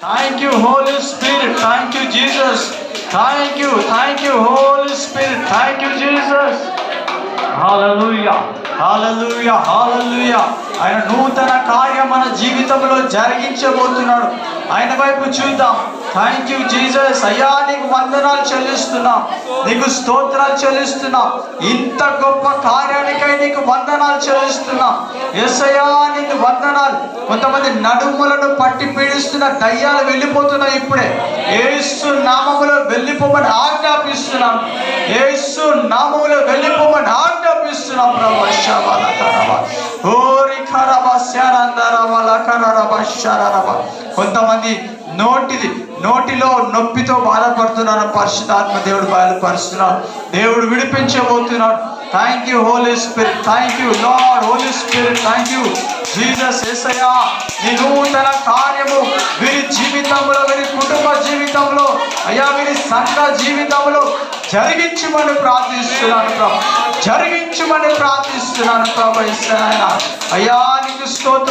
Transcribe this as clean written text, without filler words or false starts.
Thank you, Holy Spirit. Thank you, Jesus. Thank you, Holy Spirit. Thank you, Jesus. Hallelujah. Hallelujah. Hallelujah. ఆయన నూతన కార్యం మన జీవితంలో జరిగించబోతున్నాడు. ఆయన వైపు చూద్దాం. Thank you Jesus. అయ్యా నీకు వందనాలు చెల్లిస్తున్నాం, నీకు స్తోత్రాలు చెల్లిస్తున్నాం. ఇంత గొప్ప కార్యానికై నీకు వందనాలు చెల్లిస్తున్నాం. యేసయ్యా నీకు వందనాలు. కొంతమంది నడుములను పట్టి పీడిస్తున్న దయ్యాలు వెళ్ళిపోతున్నాయి. ఇప్పుడే యేసు నామములో వెళ్ళిపోమని ఆజ్ఞాపిస్తున్నాం. యేసు నామములో వెళ్ళిపోమని ఆజ్ఞాపిస్తున్నాం. ప్రభు కొంతమంది నోటిలో నొప్పితో బాధపడుతున్నాను. పరిశుద్ధాత్మ దేవుడు బయలుపరుస్తున్నాడు. దేవుడు విడిపించబోతున్నాడు. Thank you holy spirit. Thank you lord holy spirit. Thank you Jesus. యేసయ్యా నీ నూతన కార్యము వీరి జీవితంలో, వీరి కుటుంబ జీవితంలో, అయ్యా వీరి సంఘ జీవితంలో జరిగించమని ప్రార్థిస్తున్నాను ప్రభు. జరిగించమని ప్రార్థిస్తున్నాను ప్రభు. యేసయ్యా అయ్యా నీకు స్తోత్రం.